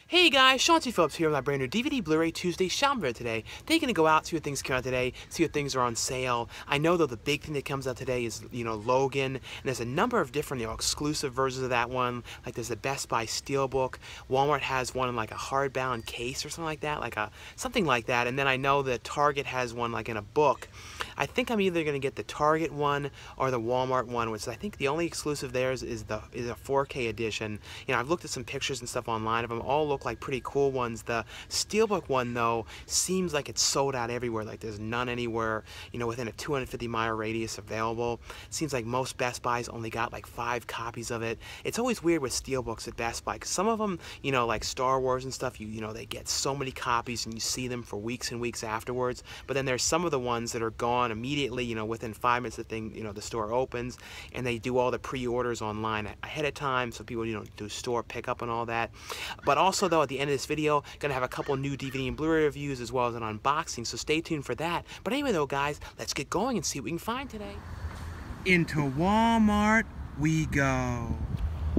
Hey guys, Sean T. Phillips here with my brand new DVD Blu-ray Tuesday shopping video today. Taking to go out, see what things come out today, see what things are on sale. I know though the big thing that comes out today is, Logan, and there's a number of different, exclusive versions of that one. Like there's the Bestbuy Steelbook. Walmart has one in like a hardbound case or something like that, something like that. And then I know that Target has one like in a book. I think I'm either going to get the Target one or the Walmart one, which I think the only exclusive theirs is a 4K edition. I've looked at some pictures and stuff online of them. All look like pretty cool ones. The Steelbook one though seems like it's sold out everywhere. Like there's none anywhere, within a 250-mile radius available. It seems like most Best Buys only got like 5 copies of it. It's always weird with Steelbooks at Best Buy because some of them, like Star Wars and stuff, they get so many copies and you see them for weeks and weeks afterwards. But then there's some of the ones that are gone immediately, within 5 minutes the store opens, and they do all the pre-orders online ahead of time so people, do store pickup and all that. But also though, at the end of this video, gonna have a couple new DVD and Blu-ray reviews as well as an unboxing, so stay tuned for that. But anyway though guys, let's get going and see what we can find today. Into Walmart we go.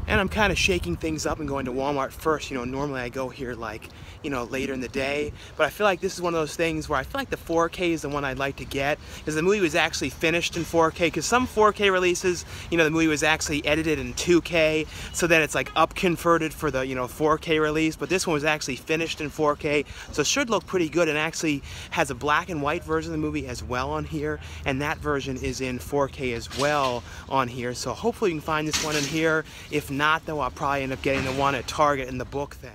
And I'm kind of shaking things up and going to Walmart first. Normally I go here like, later in the day. But I feel like this is one of those things where I feel like the 4K is the one I'd like to get, because the movie was actually finished in 4K. Because some 4K releases, the movie was actually edited in 2K, so then it's like up converted for the 4K release. But this one was actually finished in 4K, so it should look pretty good, and actually has a black and white version of the movie as well on here, and that version is in 4K as well on here. So hopefully you can find this one in here. If not though, I'll probably end up getting the one at Target in the book thing.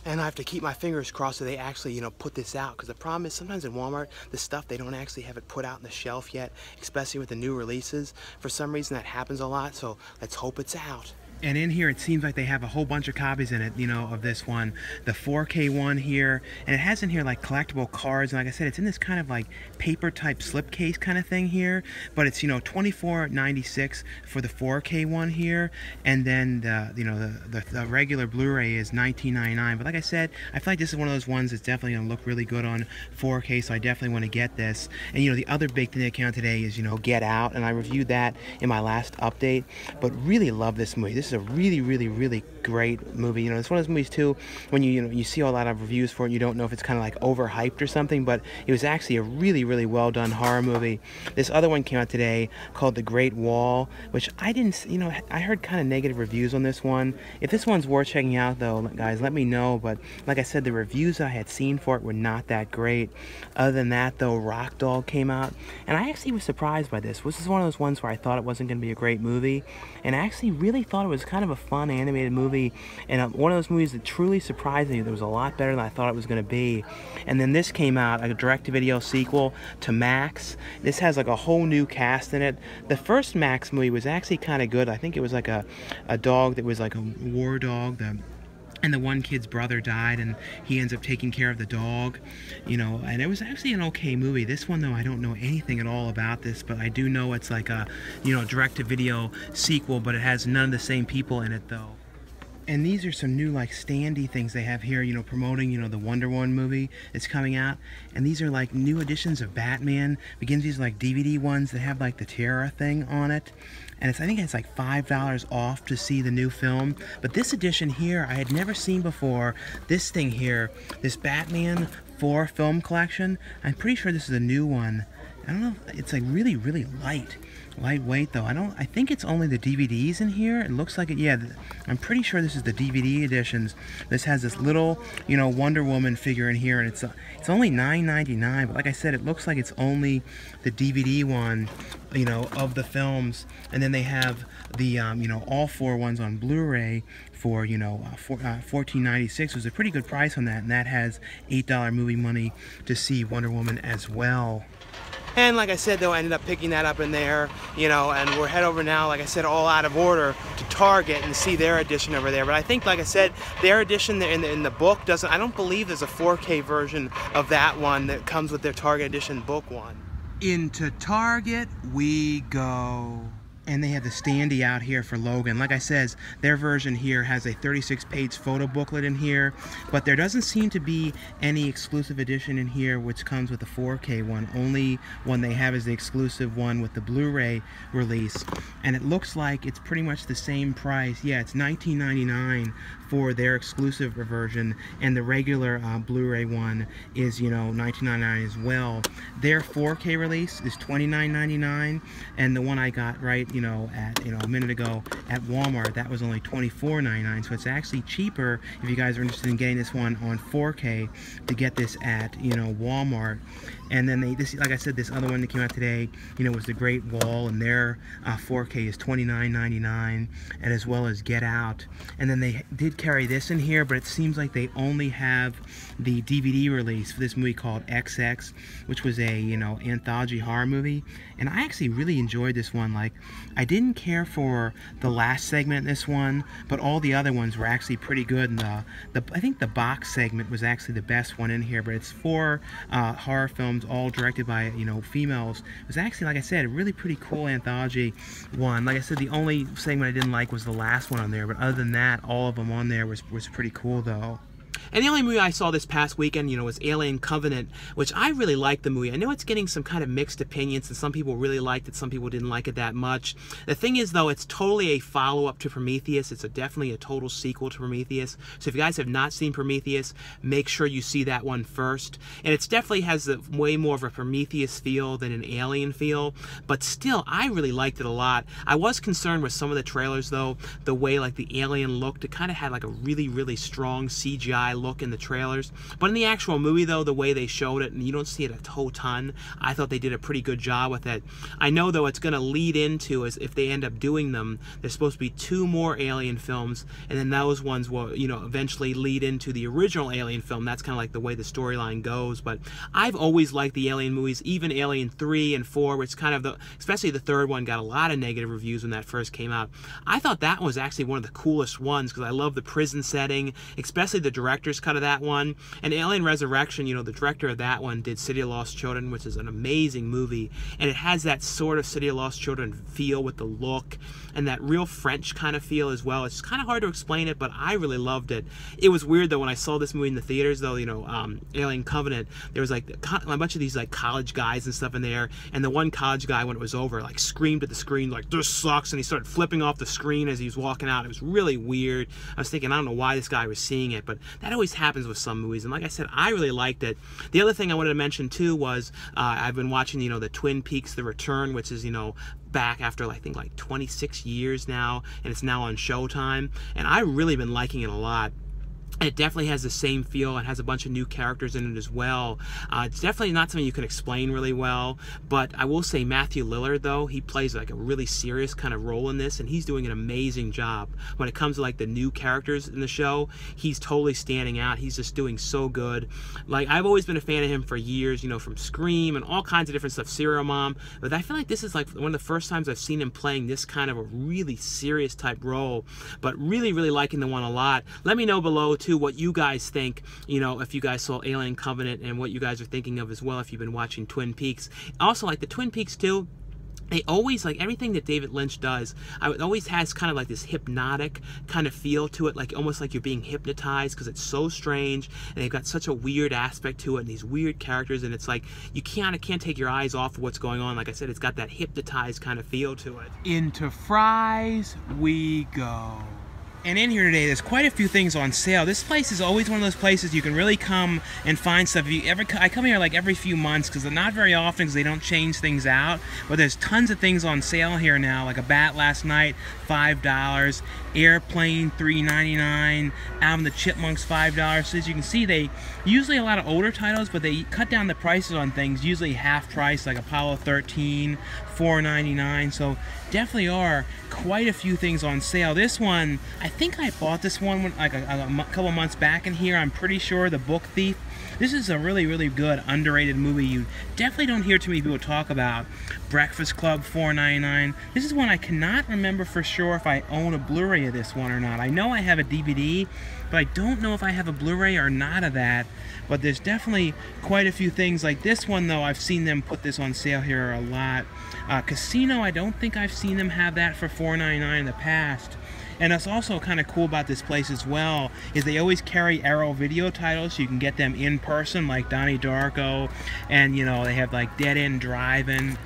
And I have to keep my fingers crossed so they actually, put this out. Because the problem is sometimes in Walmart, the stuff, they don't actually have it put out on the shelf yet, especially with the new releases. For some reason that happens a lot, so let's hope it's out. And in here, it seems like they have a whole bunch of copies in it, of this one. The 4K one here. And it has in here like collectible cards. And like I said, it's in this kind of like paper type slipcase kind of thing here. But it's, $24.96 for the 4K one here. And then the regular Blu-ray is $19.99. But like I said, I feel like this is one of those ones that's definitely going to look really good on 4K. So I definitely want to get this. And the other big thing that came out today is, Get Out. And I reviewed that in my last update. But really love this movie. This is a really great movie. It's one of those movies too when you see a lot of reviews for it, you don't know if it's kind of like overhyped or something, but it was actually a really well done horror movie. This other one came out today called The Great Wall, which I didn't, I heard kind of negative reviews on this one. If this one's worth checking out though, guys, let me know. But like I said, the reviews I had seen for it were not that great. Other than that though, Rock Doll came out, and I actually was surprised by this. This is one of those ones where I thought it wasn't going to be a great movie, and I actually really thought it was kind of a fun animated movie, and one of those movies that truly surprised me. That was a lot better than I thought it was going to be. And then this came out, a direct-to-video sequel to Max. This has like a whole new cast in it. The first Max movie was actually kind of good. I think it was like a dog that was like a war dog. And the one kid's brother died, and he ends up taking care of the dog, and it was actually an okay movie. This one, though, I don't know anything at all about this, but I do know it's like a, direct-to-video sequel, but it has none of the same people in it, though. And these are some new, like, standee things they have here, promoting, the Wonder Woman movie that's coming out. And these are, like, new editions of Batman. Begins these, like, DVD ones that have, like, the Terra thing on it. And I think it's like $5 off to see the new film. But this edition here, I had never seen before. This thing here, this Batman 4 film collection, I'm pretty sure this is a new one. I don't know, it's like really lightweight though. I think it's only the DVDs in here. It looks like it, yeah, I'm pretty sure this is the DVD editions. This has this little, Wonder Woman figure in here, and it's only $9.99, but like I said, it looks like it's only the DVD one, of the films. And then they have the, all 4 ones on Blu-ray for, $14.96. It was a pretty good price on that, and that has $8 movie money to see Wonder Woman as well. And like I said though, I ended up picking that up in there, and we're head over now, like I said, all out of order to Target and see their edition over there. But I think, like I said, their edition in the book doesn't, I don't believe there's a 4K version of that one that comes with their Target edition book one. Into Target we go. And they have the standee out here for Logan. Like I said, their version here has a 36-page photo booklet in here, but there doesn't seem to be any exclusive edition in here which comes with the 4K one. Only one they have is the exclusive one with the Blu-ray release. And it looks like it's pretty much the same price. Yeah, it's $19.99 for their exclusive version, and the regular Blu-ray one is, you know, $19.99 as well. Their 4K release is $29.99, and the one I got right, you know, at, you know, a minute ago at Walmart, that was only $24.99. So it's actually cheaper if you guys are interested in getting this one on 4K to get this at, you know, Walmart. And then this, like I said, this other one that came out today, you know, was The Great Wall, and their 4K is $29.99, and as well as Get Out. And then they did carry this in here, but it seems like they only have the DVD release for this movie called XX, which was a, you know, anthology horror movie. And I actually really enjoyed this one. Like, I didn't care for the last segment in this one, but all the other ones were actually pretty good. And I think the box segment was actually the best one in here. But it's 4 horror films, all directed by, you know, females. It was actually, like I said, a really pretty cool anthology one. Like I said, the only segment I didn't like was the last one on there, but other than that, all of them on there was pretty cool though. And the only movie I saw this past weekend, you know, was Alien Covenant, which I really liked the movie. I know it's getting some kind of mixed opinions, and some people really liked it, some people didn't like it that much. The thing is, though, it's totally a follow-up to Prometheus. It's definitely a total sequel to Prometheus. So if you guys have not seen Prometheus, make sure you see that one first. And it definitely has way more of a Prometheus feel than an Alien feel, but still, I really liked it a lot. I was concerned with some of the trailers, though, the way, like, the alien looked. It kind of had, like, a really, really strong CGI look in the trailers, but in the actual movie, though, the way they showed it, and you don't see it a whole ton, I thought they did a pretty good job with it. I know, though, it's going to lead into, as if they end up doing them, there's supposed to be 2 more Alien films, and then those ones will, you know, eventually lead into the original Alien film. That's kind of like the way the storyline goes. But I've always liked the Alien movies, even Alien 3 and 4, which kind of, especially the third one, got a lot of negative reviews when that first came out. I thought that was actually one of the coolest ones, because I love the prison setting, especially the director's cut of that one. And Alien Resurrection, you know, the director of that one did City of Lost Children, which is an amazing movie, and it has that sort of City of Lost Children feel with the look and that real French kind of feel as well. It's kind of hard to explain it, but I really loved it. It was weird, though, when I saw this movie in the theaters, though, you know, Alien Covenant, there was like a bunch of these like college guys and stuff in there, and the one college guy, when it was over, like screamed at the screen like, "This sucks," and he started flipping off the screen as he was walking out. It was really weird. I was thinking, I don't know why this guy was seeing it, but that always happens with some movies, and like I said, I really liked it. The other thing I wanted to mention too was I've been watching, you know, the Twin Peaks: The Return, which is, you know, back after I think like 26 years now, and it's now on Showtime, and I've really been liking it a lot. It definitely has the same feel. It has a bunch of new characters in it as well. It's definitely not something you can explain really well, but I will say Matthew Lillard, though, he plays like a really serious kind of role in this, and he's doing an amazing job. When it comes to like the new characters in the show, he's totally standing out. He's just doing so good. Like, I've always been a fan of him for years, you know, from Scream and all kinds of different stuff, Serial Mom, but I feel like this is like one of the first times I've seen him playing this kind of a really serious type role, but really, really liking the one a lot. Let me know below, too, what you guys think, you know, if you guys saw Alien Covenant, and what you guys are thinking of as well if you've been watching Twin Peaks. Also, like the Twin Peaks too, they always, like everything that David Lynch does, it always has kind of like this hypnotic kind of feel to it, like almost like you're being hypnotized, because it's so strange, and they've got such a weird aspect to it, and these weird characters, and it's like you can't take your eyes off of what's going on. Like I said, it's got that hypnotized kind of feel to it. Into fries we go. And in here today, there's quite a few things on sale. This place is always one of those places you can really come and find stuff. I come here like every few months, because they're not very often, because they don't change things out. But there's tons of things on sale here now, like a bat last night, $5. Airplane, $3.99. Alvin the Chipmunks, $5. So as you can see, they usually a lot of older titles, but they cut down the prices on things, usually half price, like Apollo 13, $4.99. So definitely are quite a few things on sale. This one, I think I bought this one like a couple months back in here. I'm pretty sure, The Book Thief. This is a really, really good, underrated movie you definitely don't hear too many people talk about. Breakfast Club, $4.99. This is one I cannot remember for sure if I own a Blu-ray of this one or not. I know I have a DVD, but I don't know if I have a Blu-ray or not of that. But there's definitely quite a few things like this one, though. I've seen them put this on sale here a lot. Casino, I don't think I've seen them have that for $4.99 in the past. And it's also kind of cool about this place as well is they always carry Arrow video titles, so you can get them in person, like Donnie Darko, and you know, they have like Dead End Drive-In.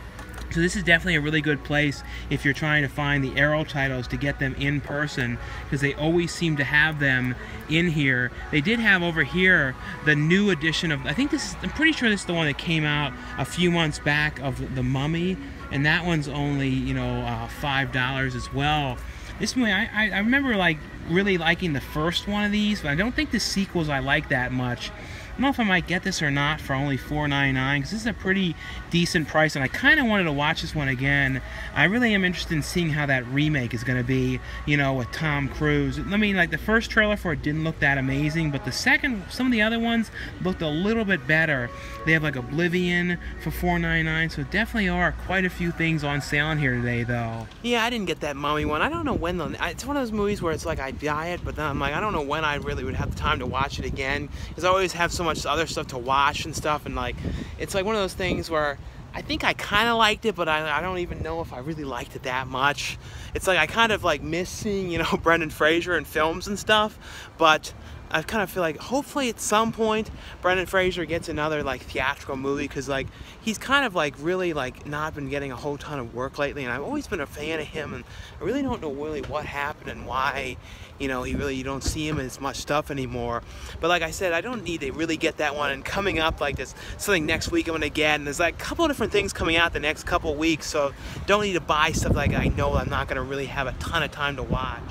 So this is definitely a really good place if you're trying to find the Arrow titles to get them in person, because they always seem to have them in here. They did have over here the new edition of, I think this is, I'm pretty sure this is the one that came out a few months back, of The Mummy, and that one's only, you know, $5 as well. This movie, I remember like really liking the first one of these, but I don't think the sequels I like that much. I don't know if I might get this or not for only $4.99, because this is a pretty decent price, and I kind of wanted to watch this one again. I really am interested in seeing how that remake is going to be, you know, with Tom Cruise. I mean, like, the first trailer for it didn't look that amazing, but the second, some of the other ones looked a little bit better. They have, like, Oblivion for $4.99, so definitely are quite a few things on sale in here today, though. Yeah, I didn't get that Mummy one. I don't know when, it's one of those movies where it's like I buy it, but then I'm like, I don't know when I really would have the time to watch it again, because I always have so much other stuff to watch and stuff, and like, it's like one of those things where I think I kind of liked it, but I don't even know if I really liked it that much. It's like I kind of like miss seeing, you know, Brendan Fraser in films and stuff, but I kind of feel like hopefully at some point Brendan Fraser gets another like theatrical movie, because like he's kind of like really like not been getting a whole ton of work lately, and I've always been a fan of him, and I really don't know really what happened and why, you know, you don't see him in as much stuff anymore. But like I said, I don't need to really get that one, and coming up like this something next week I'm gonna get, and there's like a couple of different things coming out the next couple of weeks, so don't need to buy stuff like I know I'm not gonna really have a ton of time to watch.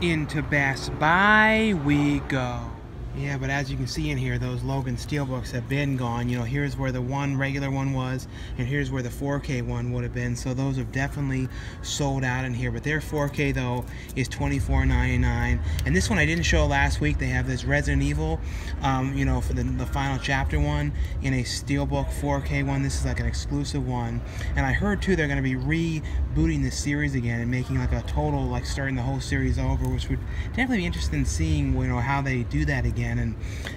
Into Best Buy we go. Yeah, but as you can see in here, those Logan Steelbooks have been gone. You know, here's where the one regular one was, and here's where the 4K one would have been. So those have definitely sold out in here. But their 4K, though, is $24.99. And this one I didn't show last week. They have this Resident Evil, you know, for the final chapter one in a Steelbook 4K one. This is like an exclusive one. And I heard, too, they're going to be rebooting this series again and making like a total, like starting the whole series over, which would definitely be interesting in seeing, you know, how they do that again.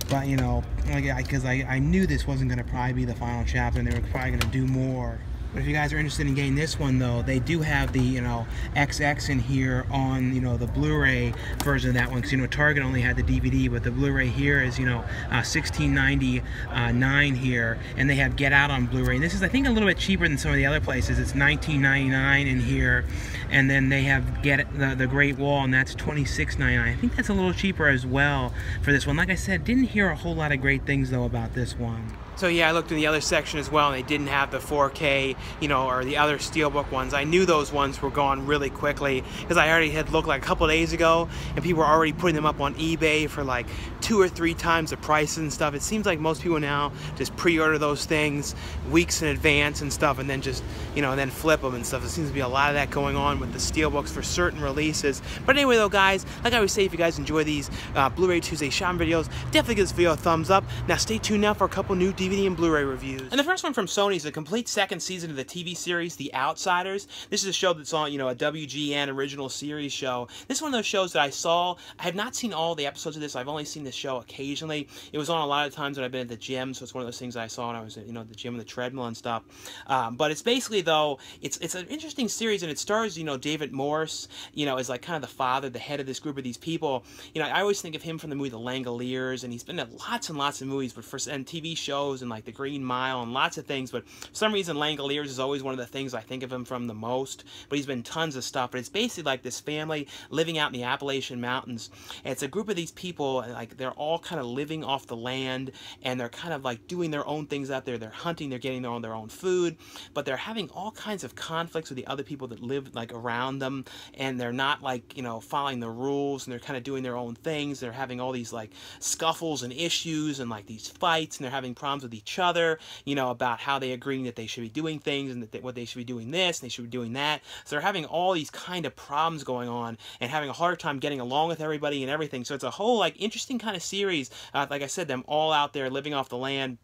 But you know, because I knew this wasn't going to probably be the final chapter, and they were probably going to do more. But if you guys are interested in getting this one, though, they do have the, you know, XX in here on, you know, the Blu-ray version of that one, because, you know, Target only had the DVD, but the Blu-ray here is, you know, $16.99 here, and they have Get Out on Blu-ray. And this is, I think, a little bit cheaper than some of the other places. It's $19.99 in here, and then they have the Great Wall, and that's $26.99. I think that's a little cheaper as well for this one. Like I said, didn't hear a whole lot of great things, though, about this one. So yeah, I looked in the other section as well, and they didn't have the 4K, you know, or the other Steelbook ones. I knew those ones were gone really quickly, because I already had looked like a couple of days ago, and people were already putting them up on eBay for like 2 or 3 times the price and stuff. It seems like most people now just pre-order those things weeks in advance and stuff, and then just, you know, then flip them and stuff. There seems to be a lot of that going on with the Steelbooks for certain releases. But anyway, though, guys, like I always say, if you guys enjoy these Blu-ray Tuesday shopping videos, definitely give this video a thumbs up. Now stay tuned now for a couple new DVD and Blu-ray reviews. And the first one from Sony is the complete second season of the TV series The Outsiders. This is a show that's on, you know, a WGN original series show. This is one of those shows that I saw. I have not seen all the episodes of this. I've only seen this show occasionally. It was on a lot of times when I've been at the gym, so it's one of those things that I saw when I was, you know, at the gym and the treadmill and stuff. But it's basically, though, it's an interesting series, and it stars, you know, David Morse, you know, as like kind of the father, the head of this group of these people. You know, I always think of him from the movie The Langoliers, and he's been in lots and lots of movies, but and TV shows, and like The Green Mile and lots of things, but for some reason Langoliers is always one of the things I think of him from the most. But he's been tons of stuff. But it's basically like this family living out in the Appalachian Mountains, and it's a group of these people, like they're all kind of living off the land, and they're kind of like doing their own things out there. They're hunting, they're getting their own food, but they're having all kinds of conflicts with the other people that live like around them, and they're not like, you know, following the rules, and they're kind of doing their own things. They're having all these like scuffles and issues and like these fights, and they're having problems with each other, you know, about how they agreeing that they should be doing things, and that what they should be doing this, and they should be doing that. So they're having all these kind of problems going on, and having a hard time getting along with everybody and everything. So it's a whole like interesting kind of series. Like I said, them all out there living off the land,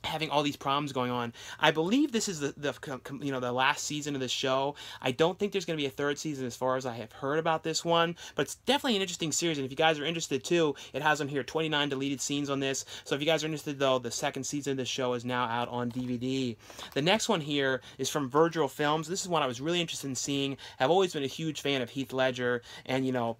having all these problems going on. I believe this is the last season of the show. I don't think there's going to be a third season as far as I have heard about this one, but it's definitely an interesting series, and if you guys are interested too, it has on here 29 deleted scenes on this. So if you guys are interested though, the second season of the show is now out on DVD. The next one here is from Virgil Films. This is one I was really interested in seeing. I've always been a huge fan of Heath Ledger, and you know,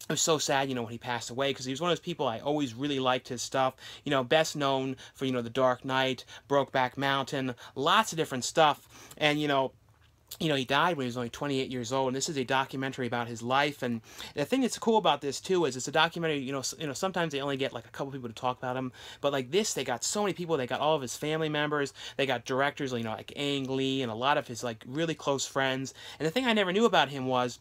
it was so sad, you know, when he passed away, because he was one of those people I always really liked his stuff. You know, best known for, you know, The Dark Knight, Brokeback Mountain, lots of different stuff. And, you know, he died when he was only 28 years old, and this is a documentary about his life. And the thing that's cool about this too is it's a documentary. You know, sometimes they only get like a couple people to talk about him, but like this, they got so many people. They got all of his family members. They got directors, you know, like Ang Lee, and a lot of his like really close friends. And the thing I never knew about him was,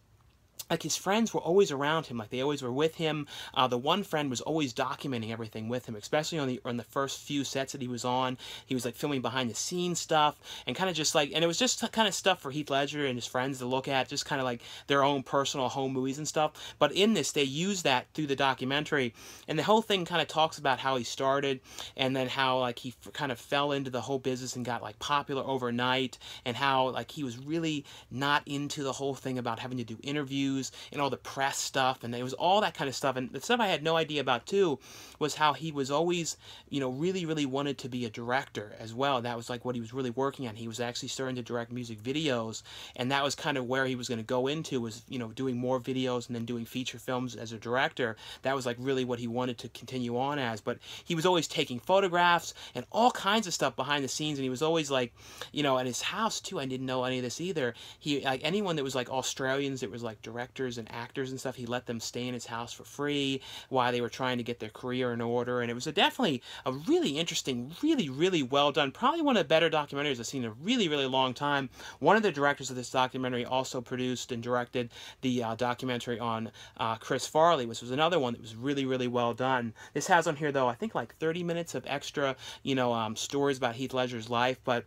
like, his friends were always around him, like they always were with him. The one friend was always documenting everything with him, especially on the first few sets that he was on. He was like filming behind the scenes stuff, and kind of just like, and it was just kind of stuff for Heath Ledger and his friends to look at, just kind of like their own personal home movies and stuff. But in this, they use that through the documentary, and the whole thing kind of talks about how he started, and then how like he kind of fell into the whole business and got like popular overnight, and how like he was really not into the whole thing about having to do interviews and all the press stuff, and it was all that kind of stuff. And the stuff I had no idea about too was how he was always, you know, really wanted to be a director as well. That was like what he was really working on. He was actually starting to direct music videos, and that was kind of where he was going to go into, was, you know, doing more videos and then doing feature films as a director. That was like really what he wanted to continue on as. But he was always taking photographs and all kinds of stuff behind the scenes, and he was always like, you know, at his house too, I didn't know any of this either. He, like anyone that was like Australians that was like directors and actors and stuff, he let them stay in his house for free while they were trying to get their career in order. And it was definitely a really interesting, really well done, probably one of the better documentaries I've seen in a really long time. One of the directors of this documentary also produced and directed the documentary on Chris Farley, which was another one that was really well done. This has on here though, I think like 30 minutes of extra, you know, stories about Heath Ledger's life, but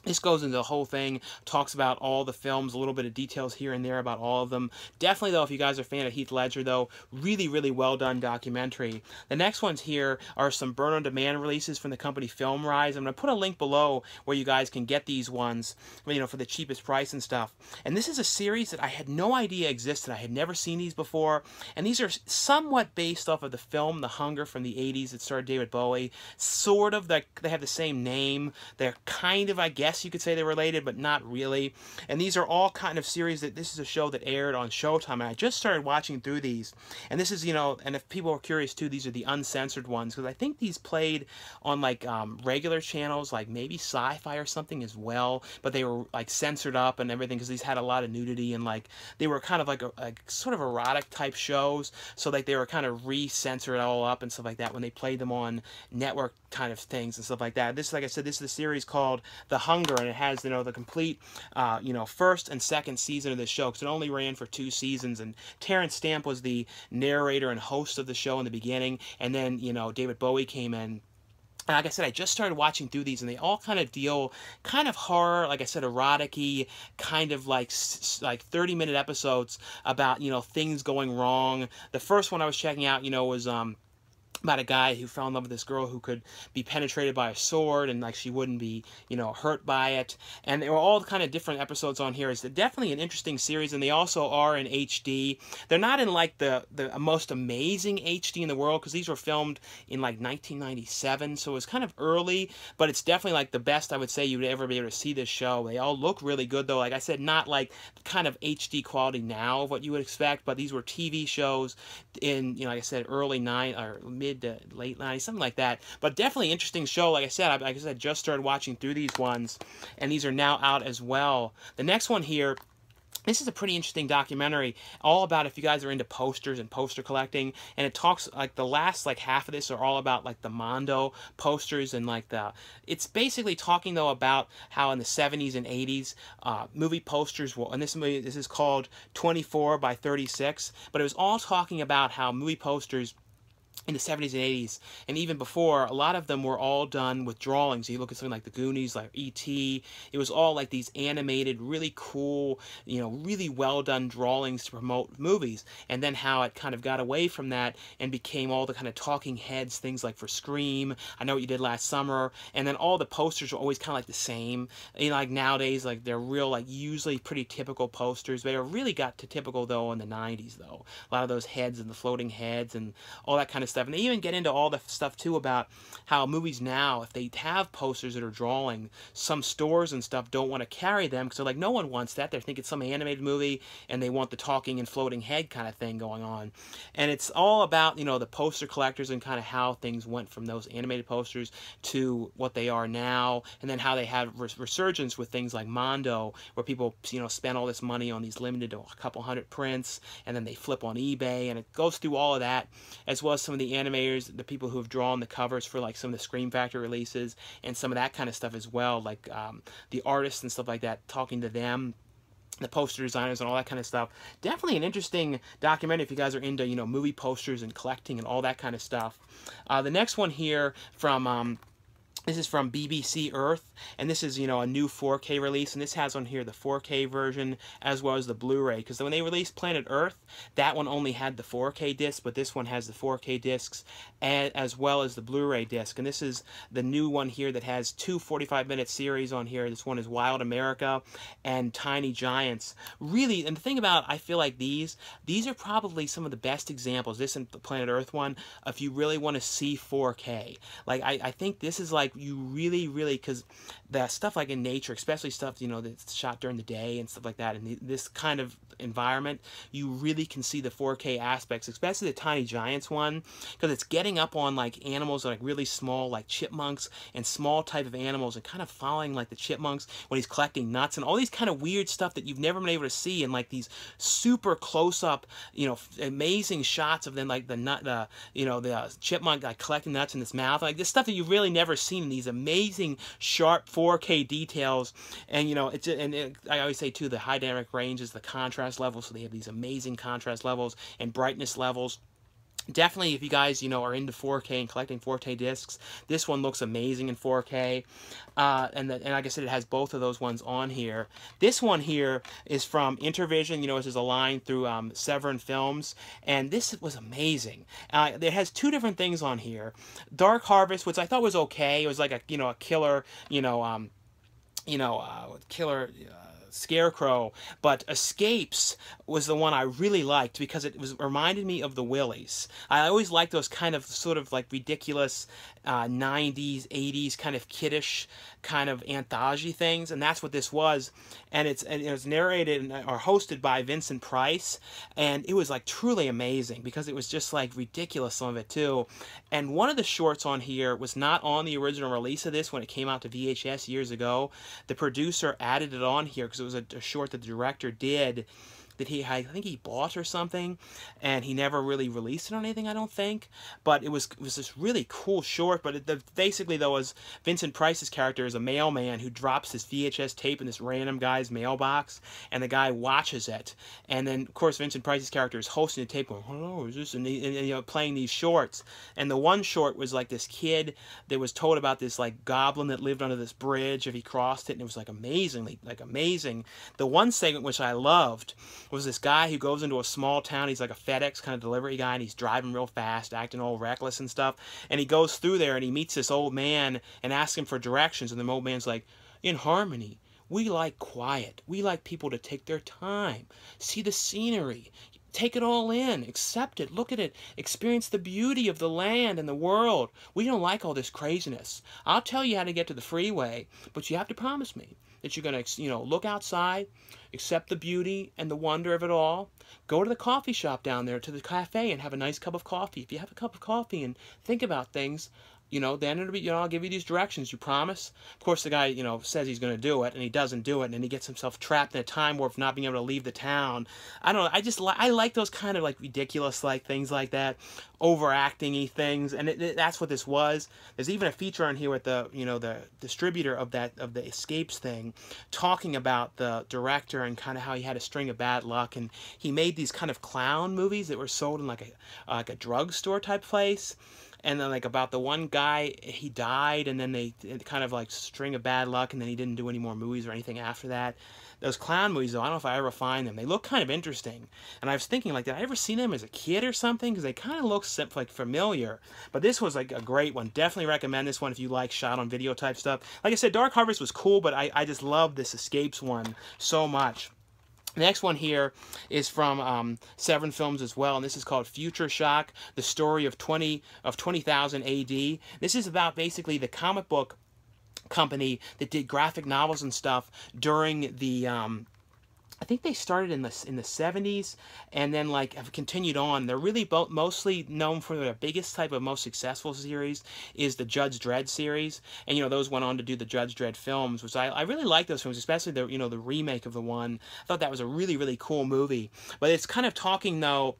this goes into the whole thing, talks about all the films, a little bit of details here and there about all of them. Definitely, though, if you guys are a fan of Heath Ledger, though, really well done documentary. The next ones here are some burn-on-demand releases from the company FilmRise. I'm going to put a link below where you guys can get these ones, you know, for the cheapest price and stuff. And this is a series that I had no idea existed. I had never seen these before. And these are somewhat based off of the film The Hunger from the 80s that starred David Bowie. Sort of, they have the same name. They're kind of, I guess you could say they're related, but not really. And these are all kind of series that, this is a show that aired on Showtime, and I just started watching through these. And this is, you know, and if people are curious too, these are the uncensored ones, because I think these played on like regular channels, like maybe Sci-Fi or something as well, but they were like censored up and everything, because these had a lot of nudity, and like they were kind of like a sort of erotic type shows, so like they were kind of re-censored all up and stuff like that when they played them on network kind of things and stuff like that. This, like I said, this is a series called The Hunger, and it has, you know, the complete, you know, first and second season of this show, because it only ran for 2 seasons, and Terrence Stamp was the narrator and host of the show in the beginning, and then, you know, David Bowie came in. And like I said, I just started watching through these, and they all kind of deal kind of horror, like I said, erotic-y, kind of like 30-minute episodes about, you know, things going wrong. The first one I was checking out, you know, was about a guy who fell in love with this girl who could be penetrated by a sword, and like she wouldn't be, you know, hurt by it. And they were all kind of different episodes on here. It's definitely an interesting series, and they also are in HD. They're not in like the most amazing HD in the world, because these were filmed in like 1997, so it was kind of early, but it's definitely like the best I would say you would ever be able to see this show. They all look really good though. Like I said, not like kind of HD quality now of what you would expect, but these were TV shows in, you know, like I said, early mid to late 90s, something like that. But definitely interesting show. Like I said, just started watching through these ones, and these are now out as well. The next one here, this is a pretty interesting documentary, all about if you guys are into posters and poster collecting, and it talks, like the last like half of this are all about like the Mondo posters, and like it's basically talking though about how in the 70s and 80s movie posters were, and this is called 24 by 36, but it was all talking about how movie posters in the 70s and 80s, and even before, a lot of them were all done with drawings. You look at something like the Goonies, like E.T., it was all like these animated, really cool, you know, really well done drawings to promote movies. And then how it kind of got away from that and became all the kind of talking heads, things like for Scream, I Know What You Did Last Summer, and then all the posters were always kind of like the same. You know, like nowadays, like they're real, like usually pretty typical posters. They really got to typical though in the 90s though. A lot of those heads and the floating heads and all that kind of stuff. And they even get into all the stuff too about how movies now, if they have posters that are drawing, some stores and stuff don't want to carry them because they're like, no one wants that. They think it's some animated movie and they want the talking and floating head kind of thing going on. And it's all about, you know, the poster collectors and kind of how things went from those animated posters to what they are now, and then how they had resurgence with things like Mondo, where people, you know, spend all this money on these limited to a couple hundred prints, and then they flip on eBay, and it goes through all of that, as well as some of the animators, the people who have drawn the covers for like some of the Scream Factory releases and some of that kind of stuff as well, like the artists and stuff like that, talking to them, the poster designers and all that kind of stuff. Definitely an interesting documentary if you guys are into, you know, movie posters and collecting and all that kind of stuff. The next one here from this is from BBC Earth, and this is, you know, a new 4K release, and this has on here the 4K version as well as the Blu-ray, because when they released Planet Earth, that one only had the 4K disc, but this one has the 4K discs as well as the Blu-ray disc. And this is the new one here that has two 45-minute series on here. This one is Wild America and Tiny Giants. Really, and the thing about, I feel like these are probably some of the best examples, this and the Planet Earth one, if you really want to see 4K. Like, I think this is like, you really, because the stuff like in nature, especially stuff, you know, that's shot during the day and stuff like that, in this kind of environment, you really can see the 4K aspects, especially the Tiny Giants one, because it's getting up on like animals that are like really small, like chipmunks and small type of animals, and kind of following like the chipmunks when he's collecting nuts and all these kind of weird stuff that you've never been able to see in like these super close-up, you know, amazing shots of them, like the chipmunk like collecting nuts in his mouth, like this stuff that you've really never seen in these amazing sharp 4K details. And you know, I always say too, the high dynamic range is the contrast level, so they have these amazing contrast levels and brightness levels. Definitely, if you guys, you know, are into 4K and collecting 4K discs, this one looks amazing in 4K. And like I said, it has both of those ones on here. This one here is from Intervision. You know, this is a line through Severin Films, and this was amazing. It has two different things on here. Dark Harvest, which I thought was okay. It was like a, you know, a killer, killer scarecrow, but Escapes was the one I really liked because it reminded me of the Willies. I always liked those kind of sort of like ridiculous 90s, 80s kind of kiddish kind of anthology things, and that's what this was. And it was narrated or hosted by Vincent Price, and it was like truly amazing because it was just like ridiculous, some of it too. And one of the shorts on here was not on the original release of this when it came out to VHS years ago. The producer added it on here because it was a short that the director did that I think he bought or something, and he never really released it on anything, I don't think. But it was this really cool short. But basically, though, was Vincent Price's character is a mailman who drops his VHS tape in this random guy's mailbox, and the guy watches it. And then, of course, Vincent Price's character is hosting the tape, going, "Hello, is this?" And you know, playing these shorts. And the one short was like this kid that was told about this like goblin that lived under this bridge if he crossed it, and it was like amazing. The one segment which I loved was this guy who goes into a small town. He's like a FedEx kind of delivery guy, and he's driving real fast, acting all reckless and stuff. And he goes through there, and he meets this old man and asks him for directions. And the old man's like, "In Harmony, we like quiet. We like people to take their time, see the scenery, take it all in, accept it, look at it, experience the beauty of the land and the world. We don't like all this craziness. I'll tell you how to get to the freeway, but you have to promise me that you're going to, you know, look outside, accept the beauty and the wonder of it all. Go to the coffee shop down there, to the cafe, and have a nice cup of coffee. If you have a cup of coffee and think about things, you know, then it'll be, you know, I'll give you these directions, you promise? Of course, the guy, you know, says he's going to do it, and he doesn't do it, and then he gets himself trapped in a time warp of not being able to leave the town. I don't know, I like those kind of, like, ridiculous, like, things like that, overacting-y things, and that's what this was. There's even a feature on here with the, you know, the distributor of the Escapes thing, talking about the director and kind of how he had a string of bad luck, and he made these kind of clown movies that were sold in, like a drugstore type place. And then, like, about the one guy, he died, and then they kind of, like, string of bad luck, and then he didn't do any more movies or anything after that. Those clown movies, though, I don't know if I ever find them. They look kind of interesting. And I was thinking, like, did I ever see them as a kid or something? Because they kind of look, like, familiar. But this was, like, a great one. Definitely recommend this one if you like shot-on-video type stuff. Like I said, Dark Harvest was cool, but I just love this Escapes one so much. The next one here is from Severin Films as well, and this is called Future Shock, the story of 20,000 AD. This is about basically the comic book company that did graphic novels and stuff during the I think they started in the 70s and then, like, have continued on. They're really mostly known for their biggest type of most successful series is the Judge Dredd series. And, you know, those went on to do the Judge Dredd films, which I really like those films, especially the, you know, the remake of the one. I thought that was a really, really cool movie. But it's kind of talking, though,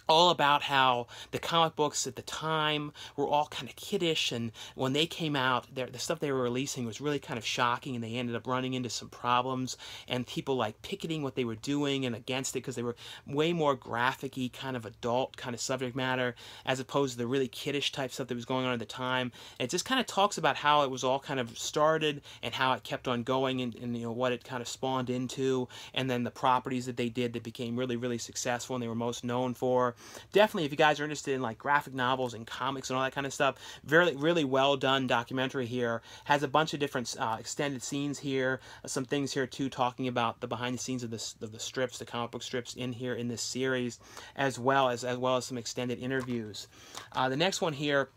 all about how the comic books at the time were all kind of kiddish, and when they came out, the stuff they were releasing was really kind of shocking, and they ended up running into some problems, and people, like, picketing what they were doing and against it because they were way more graphic-y, kind of adult kind of subject matter, as opposed to the really kiddish type stuff that was going on at the time. And it just kind of talks about how it was all kind of started and how it kept on going, and you know, what it kind of spawned into, and then the properties that they did that became really, really successful and they were most known for. Definitely, if you guys are interested in, like, graphic novels and comics and all that kind of stuff, really well done documentary here. Has a bunch of different extended scenes here, some things here too talking about the behind the scenes of the strips, the comic book strips in here in this series, as well as some extended interviews. The next one here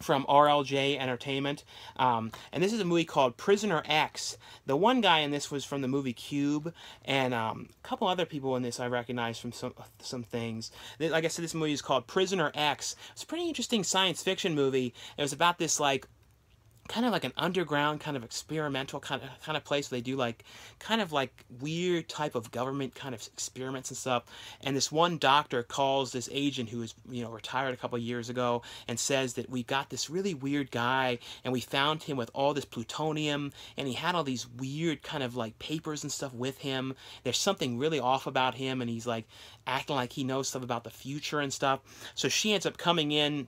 from RLJ Entertainment, and this is a movie called Prisoner X. The one guy in this was from the movie Cube, and a couple other people in this I recognize from some things. Like I said, this movie is called Prisoner X. It's a pretty interesting science fiction movie. It was about this, like, kind of like an underground kind of experimental kind of place where they do, like, kind of like weird type of government kind of experiments and stuff. And this one doctor calls this agent who is, you know, retired a couple of years ago, and says that we got this really weird guy, and we found him with all this plutonium, and he had all these weird kind of, like, papers and stuff with him. There's something really off about him, and he's, like, acting like he knows stuff about the future and stuff. So she ends up coming in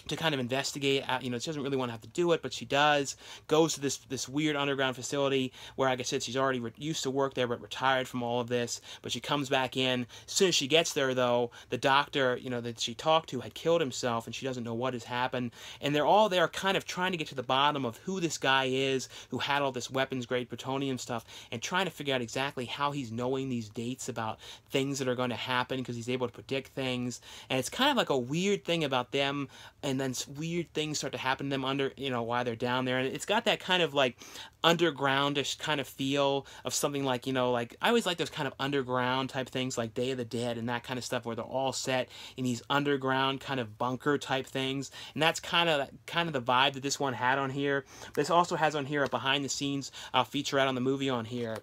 to kind of investigate. You know, she doesn't really want to have to do it, but she does. Goes to this weird underground facility where, like I said, she's already used to work there, but retired from all of this. But she comes back in. As soon as she gets there, though, the doctor, you know, that she talked to had killed himself, and she doesn't know what has happened. And they're all there kind of trying to get to the bottom of who this guy is, who had all this weapons-grade plutonium stuff, and trying to figure out exactly how he's knowing these dates about things that are going to happen, because he's able to predict things. And it's kind of like a weird thing about them, and then weird things start to happen to them under, you know, while they're down there. And it's got that kind of, like, undergroundish kind of feel of something like, you know, like, I always like those kind of underground type things like Day of the Dead and that kind of stuff, where they're all set in these underground kind of bunker type things. And that's kind of the vibe that this one had on here. This also has on here a behind the scenes featurette on the movie on here.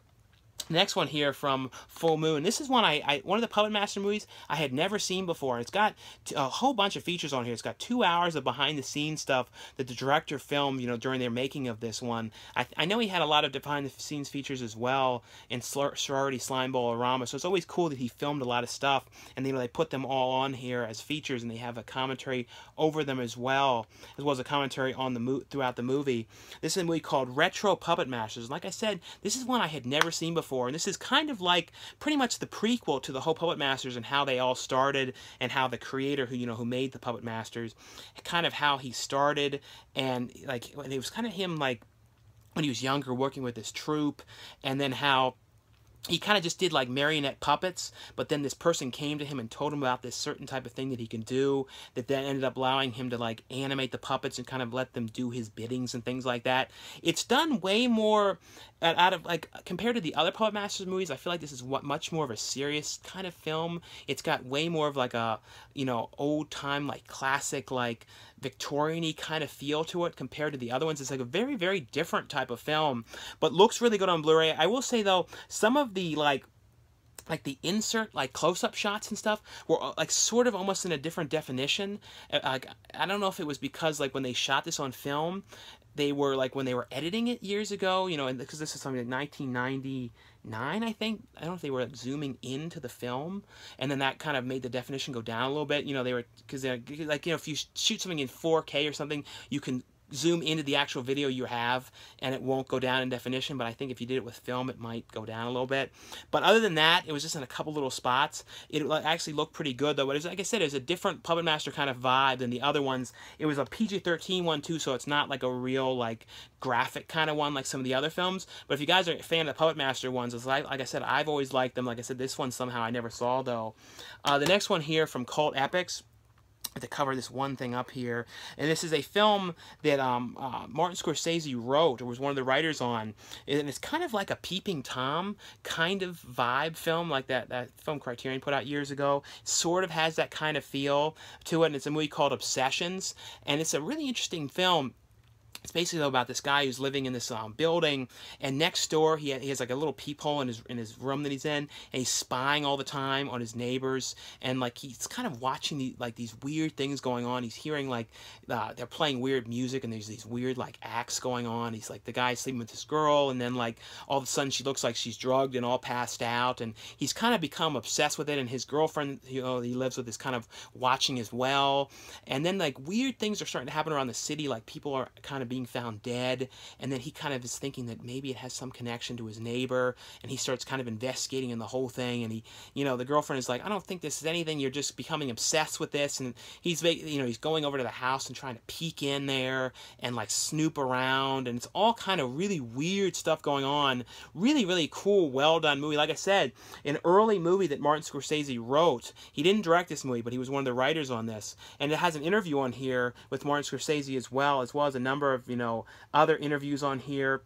Next one here from Full Moon. This is one one of the Puppet Master movies I had never seen before. It's got a whole bunch of features on here. It's got 2 hours of behind-the-scenes stuff that the director filmed, you know, during their making of this one. I know he had a lot of behind-the-scenes features as well in Sorority Slime Bowl-orama, so it's always cool that he filmed a lot of stuff, and, you know, they put them all on here as features, and they have a commentary over them as well as a commentary on throughout the movie. This is a movie called Retro Puppet Masters. Like I said, this is one I had never seen before. And this is kind of like pretty much the prequel to the whole Puppet Masters and how they all started, and how the creator who made the Puppet Masters, kind of how he started, and, like, it was kind of him, like, when he was younger working with this troupe, and then how he kind of just did like marionette puppets, but then this person came to him and told him about this certain type of thing that he can do, that then ended up allowing him to like animate the puppets and kind of let them do his biddings and things like that. It's done way more out of like, compared to the other Puppet Masters movies, I feel like this is much more of a serious kind of film. It's got way more of like a, you know, old time, like classic, like Victorian-y kind of feel to it compared to the other ones. It's like a very, very different type of film, but looks really good on Blu-ray. I will say though, some of the like the insert, like close-up shots and stuff were like sort of almost in a different definition. Like, I don't know if it was because like when they shot this on film, they were like, when they were editing it years ago, you know, and because this is something like 1999, I think. I don't know if they were like zooming into the film, and then that kind of made the definition go down a little bit. You know, they were, because like, you know, if you shoot something in 4K or something, you can zoom into the actual video you have and it won't go down in definition, but I think if you did it with film it might go down a little bit. But other than that, it was just in a couple little spots. It actually looked pretty good though. But it was, like I said, it was a different Puppet Master kind of vibe than the other ones. It was a PG-13 one too, so it's not like a real like graphic kind of one like some of the other films. But if you guys are a fan of the Puppet Master ones, it's like I said, I've always liked them. Like I said, this one somehow I never saw though. The next one here from Cult Epics, to cover this one thing up here, and this is a film that Martin Scorsese wrote, or was one of the writers on, and it's kind of like a Peeping Tom kind of vibe film, like that film Criterion put out years ago. Sort of has that kind of feel to it, and it's a movie called Obsessions, and it's a really interesting film. It's basically about this guy who's living in this building, and next door he has like a little peephole in his room that he's in, and he's spying all the time on his neighbors, and like he's kind of watching these weird things going on. He's hearing like they're playing weird music, and there's these weird like acts going on. He's like, the guy's sleeping with this girl, and then like all of a sudden she looks like she's drugged and all passed out, and he's kind of become obsessed with it. And his girlfriend, you know, he lives with, is kind of watching as well. And then like weird things are starting to happen around the city, like people are kind of being found dead, and then he kind of is thinking that maybe it has some connection to his neighbor, and he starts kind of investigating in the whole thing. And he, you know, the girlfriend is like, I don't think this is anything, you're just becoming obsessed with this. And he's, you know, he's going over to the house and trying to peek in there and like snoop around, and it's all kind of really weird stuff going on. Really, really cool, well done movie. Like I said, an early movie that Martin Scorsese wrote. He didn't direct this movie, but he was one of the writers on this, and it has an interview on here with Martin Scorsese as well as a number of, you know, other interviews on here.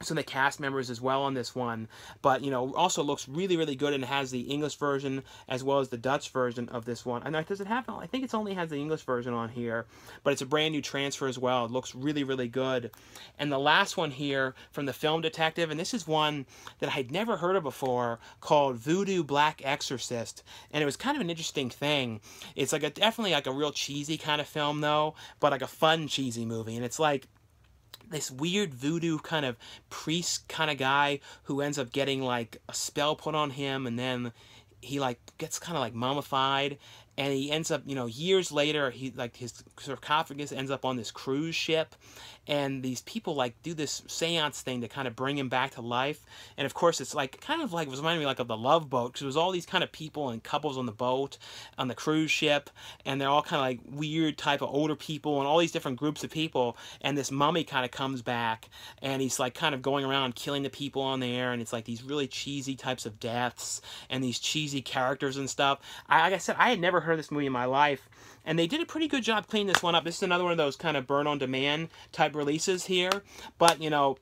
Some of the cast members as well on this one, but you know, also looks really, really good, and it has the English version as well as the Dutch version of this one. And does it have? I think it only has the English version on here, but it's a brand new transfer as well. It looks really, really good. And the last one here from the Film Detective, and this is one that I'd never heard of before, called Voodoo Black Exorcist, and it was kind of an interesting thing. It's like definitely like a real cheesy kind of film though, but like a fun cheesy movie, and it's like this weird voodoo kind of priest kind of guy who ends up getting like a spell put on him, and then he like gets kind of like mummified, and he ends up, you know, years later, he like his sarcophagus ends up on this cruise ship, and these people like do this seance thing to kind of bring him back to life. And of course it's like kind of like, it was reminding me like of The Love Boat, because it was all these kind of people and couples on the boat on the cruise ship, and they're all kind of like weird type of older people and all these different groups of people, and this mummy kind of comes back, and he's like kind of going around killing the people on there, and it's like these really cheesy types of deaths and these cheesy characters and stuff. Like I said, I had never heard of this movie in my life, and they did a pretty good job cleaning this one up. This is another one of those kind of burn-on-demand type releases here, but, you know,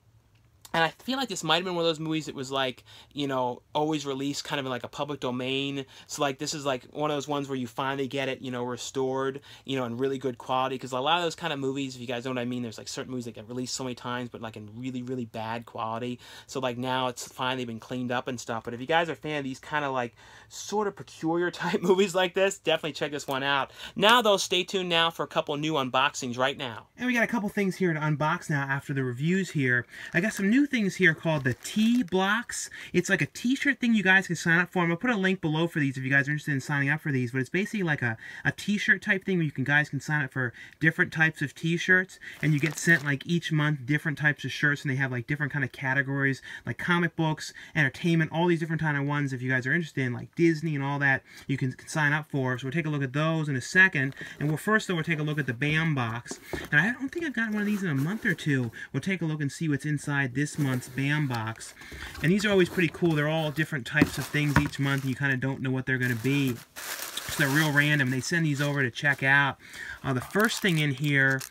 and I feel like this might have been one of those movies that was like, you know, always released kind of in like a public domain. So like this is like one of those ones where you finally get it, you know, restored, you know, in really good quality. Because a lot of those kind of movies, if you guys know what I mean, there's like certain movies that get released so many times, but like in really, really bad quality. So like now it's finally been cleaned up and stuff. But if you guys are a fan of these kind of like sort of peculiar type movies like this, definitely check this one out. Now though, stay tuned now for a couple new unboxings right now. And we got a couple things here to unbox now after the reviews here. I got some new things here called the T-Blocks. It's like a t-shirt thing you guys can sign up for. I'm going to put a link below for these if you guys are interested in signing up for these, but it's basically like a t-shirt type thing where you guys can sign up for different types of t-shirts, and you get sent like each month different types of shirts, and they have like different kind of categories like comic books, entertainment, all these different kind of ones. If you guys are interested in like Disney and all that, you can sign up for. So we'll take a look at those in a second, and we'll take a look at the BAM box. And I don't think I've gotten one of these in a month or two. We'll take a look and see what's inside this this month's BAM box. And these are always pretty cool. They're all different types of things each month. You kind of don't know what they're going to be. So they're real random. They send these over to check out. The first thing in here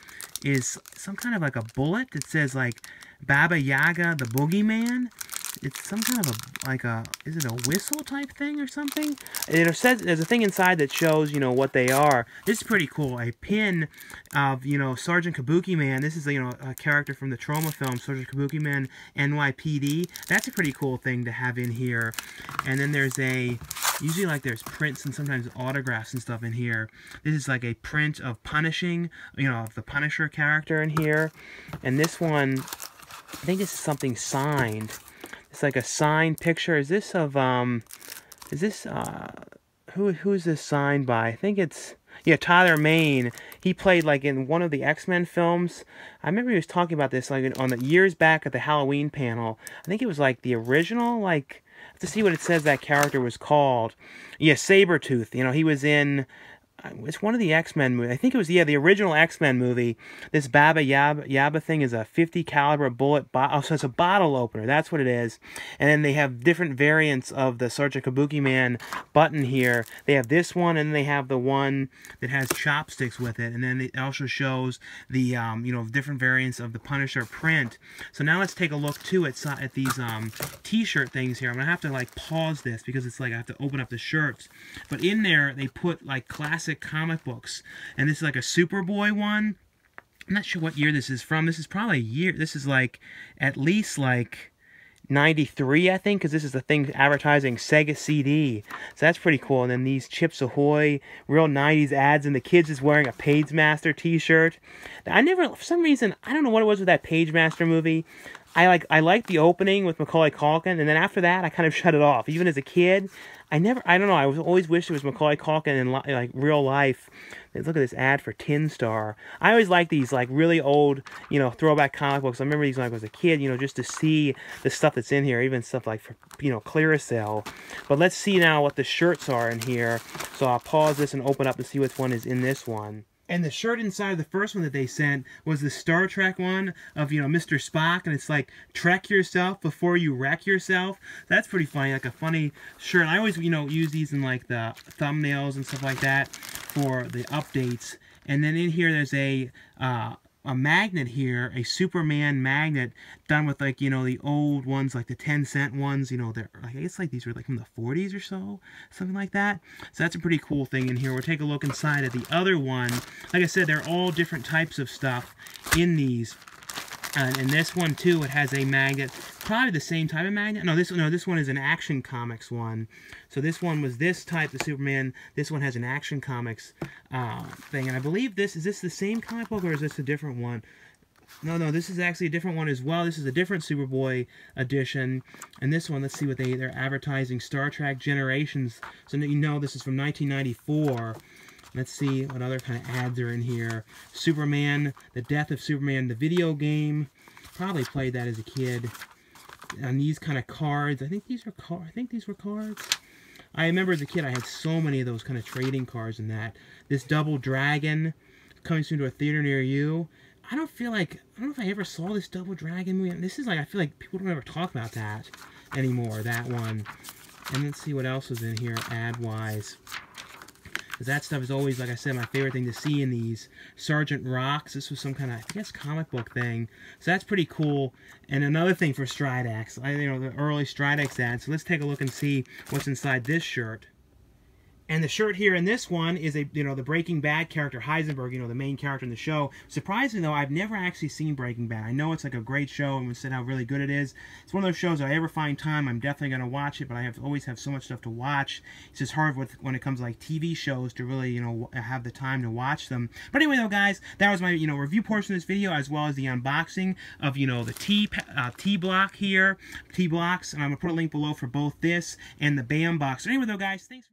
is some kind of like a bullet that says like Baba Yaga the Boogeyman. It's some kind of is it a whistle type thing or something? And it says there's a thing inside that shows, you know, what they are. This is pretty cool. A pin of, you know, Sergeant Kabuki Man. This is, you know, a character from the Trauma film, Sergeant Kabuki Man NYPD. That's a pretty cool thing to have in here. And then there's usually like there's prints and sometimes autographs and stuff in here. This is like a print of Punishing, you know, of the Punisher character in here. And this one, I think this is something signed. It's like a signed picture. Is this of, who is this signed by? I think it's, yeah, Tyler Mane. He played like in one of the X-Men films. I remember he was talking about this like on the years back at the Halloween panel. I think it was like the original, like, I have to see what it says that character was called. Yeah, Sabretooth. You know, he was in, it's one of the X-Men movies. I think it was, yeah, the original X-Men movie. This Baba Yaba thing is a 50 caliber bullet. Oh, so it's a bottle opener. That's what it is. And then they have different variants of the Sergeant Kabuki Man button here. They have this one, and then they have the one that has chopsticks with it. And then it also shows the, you know, different variants of the Punisher print. So now let's take a look, too, at these T-shirt things here. I'm going to have to, like, pause this because it's like I have to open up the shirts. But in there, they put, like, classic comic books, and this is like a Superboy one. I'm not sure what year this is from. This is probably a year. This is like at least like 93, I think, because this is the thing advertising Sega CD. So that's pretty cool. And then these Chips Ahoy, real 90s ads, and the kids is wearing a Page Master t-shirt. I never, for some reason, I don't know what it was with that Page Master movie. I liked the opening with Macaulay Culkin, and then after that, I kind of shut it off. Even as a kid, I don't know, I always wished it was Macaulay Culkin in like real life. Look at this ad for Tin Star. I always like these like really old, you know, throwback comic books. I remember these when I was a kid, you know, just to see the stuff that's in here, even stuff like for, you know, Clearasil. But let's see now what the shirts are in here. So I'll pause this and open up to see which one is in this one. And the shirt inside the first one that they sent was the Star Trek one of, you know, Mr. Spock. And it's like, trek yourself before you wreck yourself. That's pretty funny, like a funny shirt. I always, you know, use these in like the thumbnails and stuff like that for the updates. And then in here there's a magnet here, a Superman magnet done with like, you know, the old ones, like the 10-cent ones, you know, they're, I guess like these were like from the 40s or so, something like that. So that's a pretty cool thing in here. We'll take a look inside of the other one. Like I said, they're all different types of stuff in these. And this one too, it has a magnet, probably the same type of magnet. No, this one is an Action Comics one. So this one was this type, the Superman. This one has an Action Comics thing, and I believe is this the same comic book or is this a different one? No, this is actually a different one as well. This is a different Superboy edition, and this one, let's see what they're advertising. Star Trek Generations. So you know this is from 1994. Let's see what other kind of ads are in here. Superman, The Death of Superman, the video game. Probably played that as a kid. And these kind of cards. I think these were cards. I remember as a kid I had so many of those kind of trading cards in that. This Double Dragon coming soon to a theater near you. I don't know if I ever saw this Double Dragon movie. This is like, I feel like people don't ever talk about that anymore, that one. And let's see what else is in here ad-wise. Because that stuff is always, like I said, my favorite thing to see in these. Sergeant Rocks. This was some kind of, I guess, comic book thing. So that's pretty cool. And another thing for Stridex. You know, the early Stridex ads. So let's take a look and see what's inside this shirt. And the shirt here in this one is the Breaking Bad character Heisenberg, you know, the main character in the show. Surprisingly, though, I've never actually seen Breaking Bad. I know it's like a great show, and we said how really good it is. It's one of those shows that I ever find time, I'm definitely going to watch it, but I always have so much stuff to watch. It's just hard when it comes to like TV shows to really, you know, have the time to watch them. But anyway, though, guys, that was my, you know, review portion of this video, as well as the unboxing of, you know, the T-block here, T-blocks, and I'm going to put a link below for both this and the BAM box. So anyway, though, guys, thanks.